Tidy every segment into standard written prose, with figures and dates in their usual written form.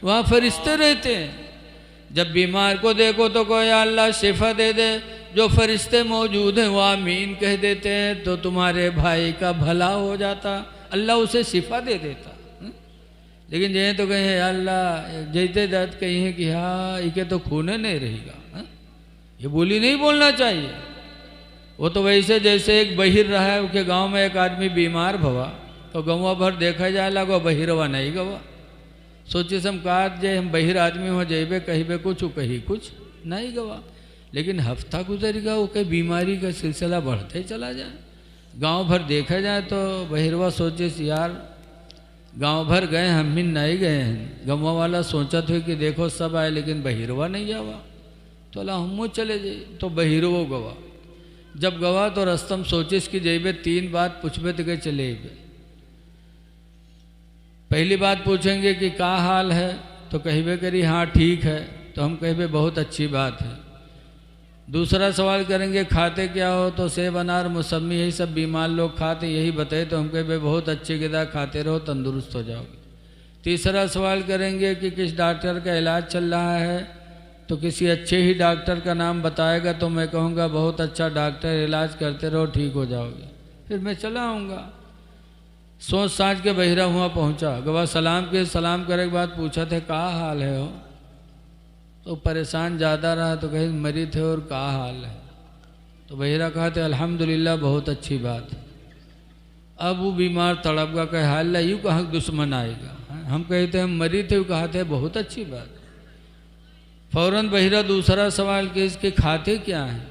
वहाँ फरिश्ते रहते हैं। जब बीमार को देखो तो कोई अल्लाह शिफा दे दे, जो फरिश्ते मौजूद हैं वो आमीन कह देते हैं तो तुम्हारे भाई का भला हो जाता, अल्लाह उसे शिफा दे देता। लेकिन जे तो कहें अल्लाह जैते जात कहीं है कि हाँ इके तो खूने नहीं रहेगा, ये बोली नहीं बोलना चाहिए। वो तो वैसे जैसे एक बहिर रहा है, उसके गांव में एक आदमी बीमार भवा तो गौवा भर देखा जाए लगो बहिरवा नहीं गवा। सोचे सम कहा जे हम बहिर आदमी हो जेबे कहीं कुछ कहीं कुछ नहीं गवा। लेकिन हफ्ता गुजरेगा वो कहीं बीमारी का सिलसिला बढ़ते चला जाए। गांव भर देखा जाए तो बहिरवा सोचे यार गांव भर गए हम भी नहीं गए हैं। गंवा वाला सोचा था कि देखो सब आए लेकिन बहिरवा नहीं आवा, तो अला हम चले जाए तो बहिरवो गवा। जब गवा तो रस्तम सोचिस कि जेबे 3 बात पूछबे तो कहे चले। पहली बात पूछेंगे कि क्या हाल है तो कहबे करी हाँ ठीक है, तो हम कहबे बहुत अच्छी बात है। दूसरा सवाल करेंगे खाते क्या हो तो सेब अनार मौसमी यही सब बीमार लोग खाते, यही बताए तो हम कहबे बहुत अच्छी ग़िज़ा खाते रहो तंदुरुस्त हो जाओगे। तीसरा सवाल करेंगे कि किस डॉक्टर का इलाज चल रहा है तो किसी अच्छे ही डॉक्टर का नाम बताएगा तो मैं कहूँगा बहुत अच्छा डॉक्टर, इलाज करते रहो ठीक हो जाओगे। फिर मैं चला आऊँगा। सोच साँझ के बहिरा हुआ पहुँचा, गवा सलाम करे के बाद पूछा थे क्या हाल है हो, तो परेशान ज़्यादा रहा तो कहीं मरी थे और क्या हाल है, तो बहिरा कहा थे अल्हम्दुलिल्लाह बहुत अच्छी बात। अब वो बीमार तड़प का कहे हाल यूँ कहाँ दुश्मन आएगा, हम कहते हम मरी थे, वो कहा थे बहुत अच्छी बात। फौरन बहिरा दूसरा सवाल कि इसके खाते क्या हैं,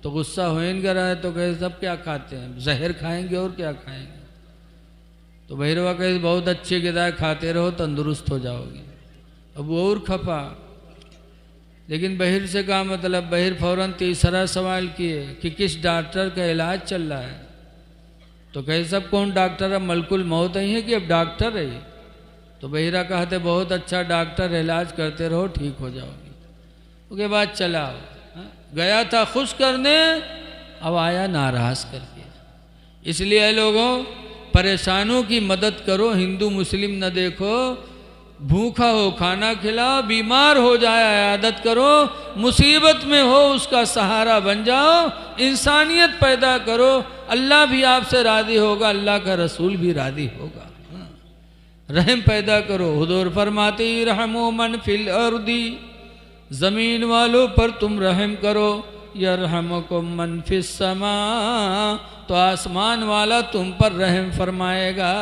तो गुस्सा होएगा रहा है तो कहे सब क्या खाते हैं, जहर खाएंगे और क्या खाएंगे। तो बहिरवा कहे बहुत अच्छी ग़िज़ा खाते रहो तंदुरुस्त हो जाओगे। अब वो और खपा, लेकिन बहिर से क्या मतलब। बहिर फौरन तीसरा सवाल किए कि किस डॉक्टर का इलाज चल रहा है, तो कहे सब कौन डॉक्टर, अब मलकुल मौत ही है कि अब डॉक्टर है। तो बहिरा कहते बहुत अच्छा डॉक्टर, इलाज करते रहो ठीक हो जाओगे। उसके बाद चला गया था खुश करने, अब आया नाराज करके। इसलिए लोगों परेशानों की मदद करो, हिंदू मुस्लिम न देखो, भूखा हो खाना खिलाओ, बीमार हो जाए आयादत करो, मुसीबत में हो उसका सहारा बन जाओ, इंसानियत पैदा करो, अल्लाह भी आपसे राज़ी होगा, अल्लाह का रसूल भी राज़ी होगा। रहम पैदा करो। हुजूर फरमाती रहमो मन फिल अर्दी, ज़मीन वालों पर तुम रहम करो, यरहमुकुम मन फिस समा, तो आसमान वाला तुम पर रहम फरमाएगा।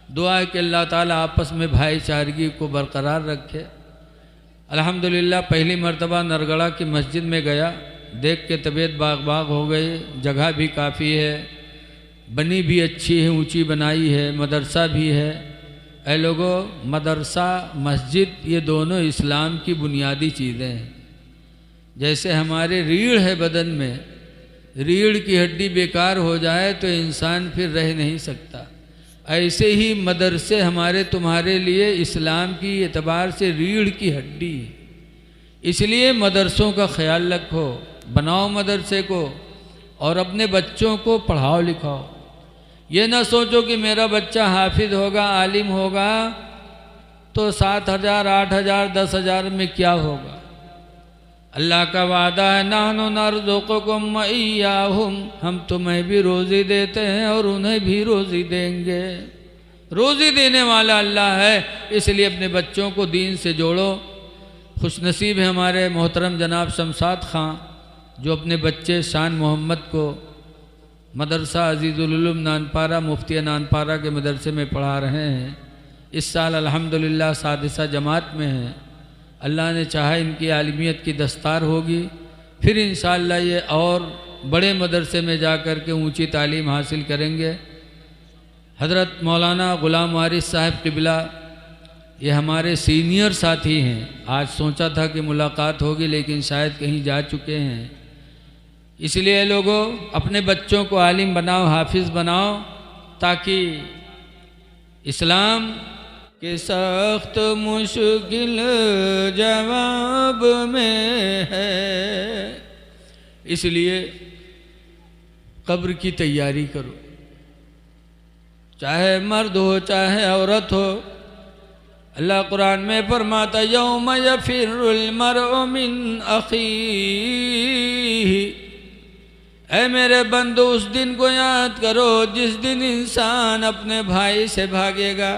दुआ है कि अल्लाह ताला आपस में भाईचारगी को बरकरार रखे। अल्हम्दुलिल्लाह पहली मर्तबा नरगढ़ा की मस्जिद में गया, देख के तबीयत बाग हो गई। जगह भी काफ़ी है, बनी भी अच्छी है, ऊंची बनाई है, मदरसा भी है। ऐ लोगों मदरसा मस्जिद ये दोनों इस्लाम की बुनियादी चीज़ें हैं। जैसे हमारे रीढ़ है बदन में, रीढ़ की हड्डी बेकार हो जाए तो इंसान फिर रह नहीं सकता, ऐसे ही मदरसे हमारे तुम्हारे लिए इस्लाम की एतबार से रीढ़ की हड्डी। इसलिए मदरसों का ख्याल रखो, बनाओ मदरसे को और अपने बच्चों को पढ़ाओ लिखाओ। ये ना सोचो कि मेरा बच्चा हाफिज होगा, आलिम होगा तो 7,000 8,000 10,000 में क्या होगा। अल्लाह का वादा है नहनु नरज़ुकुकुम व इय्याहुम, हम तुम्हें भी रोज़ी देते हैं और उन्हें भी रोज़ी देंगे। रोज़ी देने वाला अल्लाह है, इसलिए अपने बच्चों को दीन से जोड़ो। खुशनसीब है हमारे मोहतरम जनाब शमशाद खां जो अपने बच्चे शान मोहम्मद को मदरसा अजीज़ुल उलूम नानपारा मुफ्ती नानपारा के मदरसे में पढ़ा रहे हैं। इस साल अल्हम्दुलिल्लाह सादिसा जमात में हैं। अल्लाह ने चाहा इनकी आलिमियत की दस्तार होगी, फिर इंशाअल्लाह ये और बड़े मदरसे में जा कर के ऊँची तालीम हासिल करेंगे। हज़रत मौलाना ग़ुलाम वारिस साहब क़िबला ये हमारे सीनियर साथी हैं। आज सोचा था कि मुलाकात होगी लेकिन शायद कहीं जा चुके हैं। इसलिए लोगों अपने बच्चों को आलिम बनाओ, हाफिज़ बनाओ, ताकि इस्लाम के सख्त मुश्किल जवाब में है। इसलिए कब्र की तैयारी करो, चाहे मर्द हो चाहे औरत हो, अल्लाह कुरान में फरमाता यौम यफिरुल मरउ मिन अखीही, ऐ मेरे बंदो उस दिन को याद करो जिस दिन इंसान अपने भाई से भागेगा,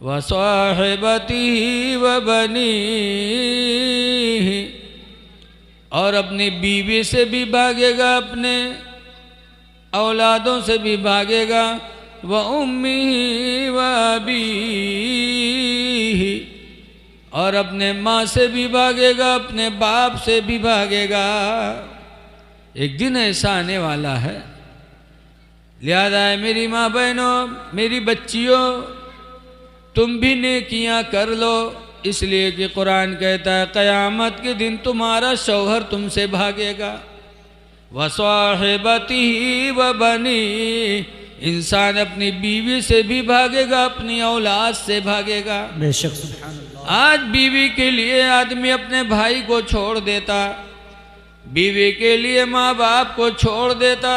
व साहिबतिही व बनीही, और अपनी बीवी से भी भागेगा, अपने औलादों से भी भागेगा, व उम्मी व अबीही, और अपने माँ से भी भागेगा, अपने बाप से भी भागेगा। एक दिन ऐसा आने वाला है, लिहाजा है मेरी माँ बहनों, मेरी बच्चियों, तुम भी नेकियां कर लो, इसलिए कि कुरान कहता है क़यामत के दिन तुम्हारा शौहर तुमसे भागेगा, व साहिबतिही व बनी, इंसान अपनी बीवी से भी भागेगा, अपनी औलाद से भागेगा। बेशक सुभान अल्लाह। आज बीवी के लिए आदमी अपने भाई को छोड़ देता, बीवी के लिए माँ बाप को छोड़ देता,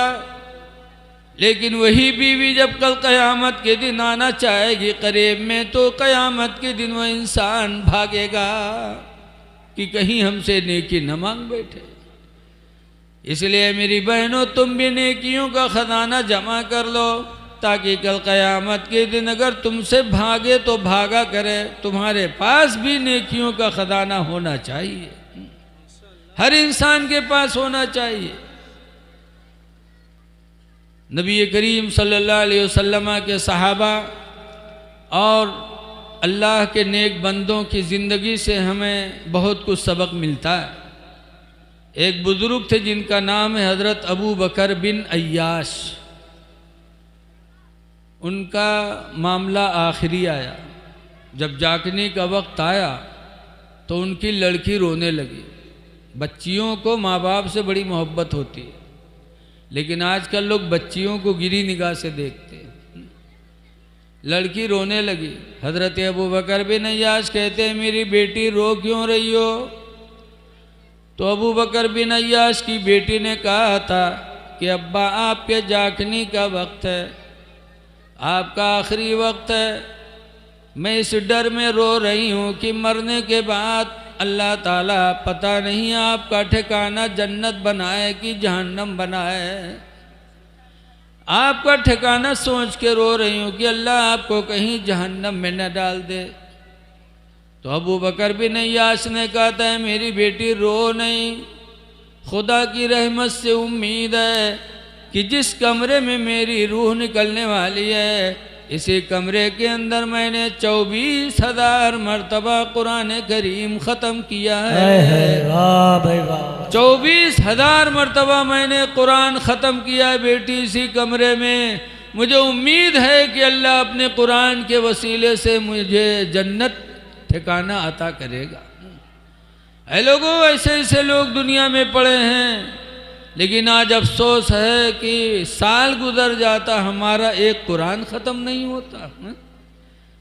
लेकिन वही बीवी जब कल क़यामत के दिन आना चाहेगी करीब में, तो क़यामत के दिन वह इंसान भागेगा कि कहीं हमसे नेकी न मांग बैठे। इसलिए मेरी बहनों, तुम भी नेकियों का ख़जाना जमा कर लो, ताकि कल क़यामत के दिन अगर तुमसे भागे तो भागा करे, तुम्हारे पास भी नेकियों का ख़जाना होना चाहिए, हर इंसान के पास होना चाहिए। नबी करीम सल्लल्लाहु अलैहि वसल्लम के सहाबा और अल्लाह के नेक बंदों की ज़िंदगी से हमें बहुत कुछ सबक मिलता है। एक बुज़ुर्ग थे जिनका नाम है हज़रत अबू बकर बिन अय्याश। उनका मामला आखिरी आया, जब जागने का वक्त आया तो उनकी लड़की रोने लगी। बच्चियों को माँ बाप से बड़ी मोहब्बत होती है, लेकिन आजकल लोग बच्चियों को गिरी निगाह से देखते हैं। लड़की रोने लगी। हज़रत अबू बकर बिन अय्याश कहते हैं मेरी बेटी रो क्यों रही हो? तो अबू बकर बिन अय्याश की बेटी ने कहा था कि अब्बा आपके जागने का वक्त है, आपका आखिरी वक्त है, मैं इस डर में रो रही हूँ कि मरने के बाद अल्लाह ताला पता नहीं आपका ठिकाना जन्नत बनाए कि जहन्नम बनाए। आपका ठिकाना सोच के रो रही हूँ कि अल्लाह आपको कहीं जहन्नम में न डाल दे। तो अबू बकर बिन अय्याश ने कहा था मेरी बेटी रो नहीं, खुदा की रहमत से उम्मीद है कि जिस कमरे में मेरी रूह निकलने वाली है, इसी कमरे के अंदर मैंने 24,000 मरतबा कुरान करीम ख़त्म किया है। वाह भाई वाह। 24,000 मरतबा मैंने कुरान ख़त्म किया है बेटी इसी कमरे में। मुझे उम्मीद है कि अल्लाह अपने कुरान के वसीले से मुझे जन्नत ठिकाना अता करेगा। ऐ लोगों, ऐसे ऐसे लोग दुनिया में पड़े हैं, लेकिन आज अफसोस है कि साल गुजर जाता हमारा एक कुरान ख़त्म नहीं होता।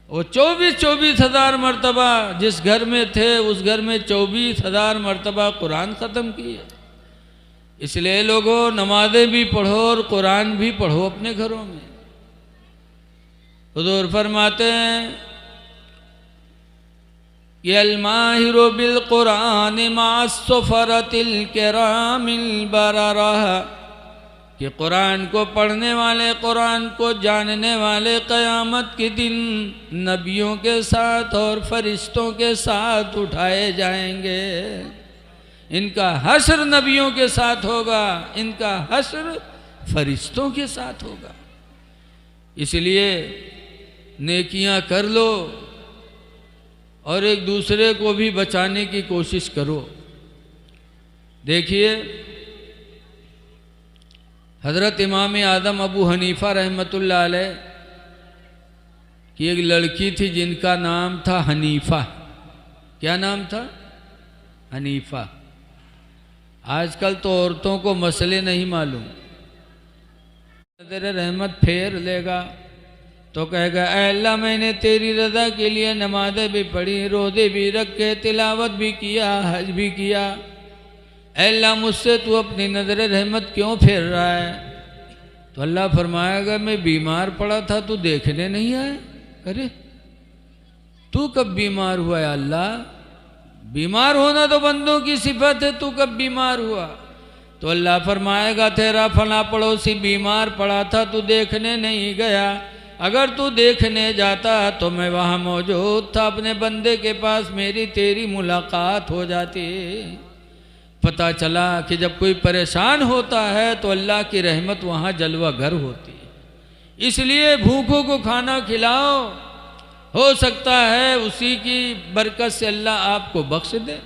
वो 24,000 मरतबा जिस घर में थे उस घर में 24,000 मरतबा कुरान ख़त्म किए। इसलिए लोगों, नमाज़ें भी पढ़ो और कुरान भी पढ़ो अपने घरों में। हुज़ूर फरमाते हैं कि अल-माहिरु बिल कुरान मा'स-सुफ़रतिल किरामिल बररा, कि कुरान को पढ़ने वाले, कुरान को जानने वाले क़यामत के दिन नबियों के साथ और फरिश्तों के साथ उठाए जाएंगे। इनका हश्र नबियों के साथ होगा, इनका हश्र फरिश्तों के साथ होगा। इसलिए नेकियां कर लो और एक दूसरे को भी बचाने की कोशिश करो। देखिए, हज़रत इमाम आदम अबू हनीफ़ा रहमतुल्लाह अलैह की एक लड़की थी जिनका नाम था हनीफ़ा। क्या नाम था? हनीफ़ा। आजकल तो औरतों को मसले नहीं मालूम, तेरे रहमत फेर लेगा तो कहेगा ऐ अल्लाह मैंने तेरी रज़ा के लिए नमाज़ें भी पढ़ी, रोज़े भी रखे, तिलावत भी किया, हज भी किया, ऐ अल्लाह मुझसे तू अपनी नज़र रहमत क्यों फेर रहा है? तो अल्लाह फरमाएगा मैं बीमार पड़ा था, तू देखने नहीं आया? अरे तू कब बीमार हुआ है अल्लाह? बीमार होना तो बंदों की सिफत है, तू कब बीमार हुआ? तो अल्लाह फरमाएगा तेरा फला पड़ोसी बीमार पड़ा था, तू देखने नहीं गया। अगर तू देखने जाता तो मैं वहाँ मौजूद था, अपने बंदे के पास मेरी तेरी मुलाकात हो जाती। पता चला कि जब कोई परेशान होता है तो अल्लाह की रहमत वहाँ जलवा घर होती है। इसलिए भूखों को खाना खिलाओ, हो सकता है उसी की बरकत से अल्लाह आपको बख्श दे।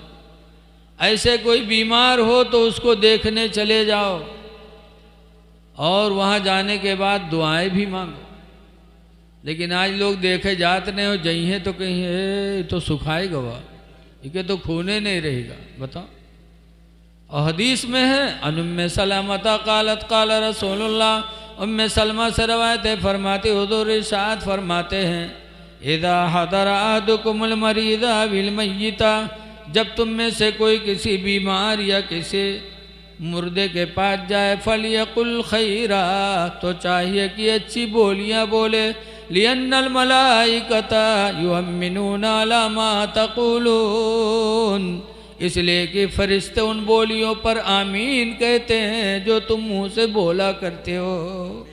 ऐसे कोई बीमार हो तो उसको देखने चले जाओ और वहाँ जाने के बाद दुआएं भी मांगो। लेकिन आज लोग देखे जाते नहीं हो, जइहे तो कहीं है तो सुखाए गवा, इके तो खूने नहीं रहेगा। बताओ। और हदीस में है अनुम्मे सलामता कालत काला रसूलुल्लाह, उम्मे सलमा से रवायत है, फरमाते हुजूर इरशाद फरमाते हैं इदा हदरा अहदुकुमुल मरीदा बिल मय्यिता, जब तुम में से कोई किसी बीमार या किसी मुर्दे के पास जाए फलियकुल खैरा, तो चाहिए कि अच्छी बोलियां बोले। लियन्नल मलाइकता युअम्मिनूना अला मा तक़ूलून, इसलिए कि फरिश्ते उन बोलियों पर आमीन कहते हैं जो तुम मुंह से बोला करते हो।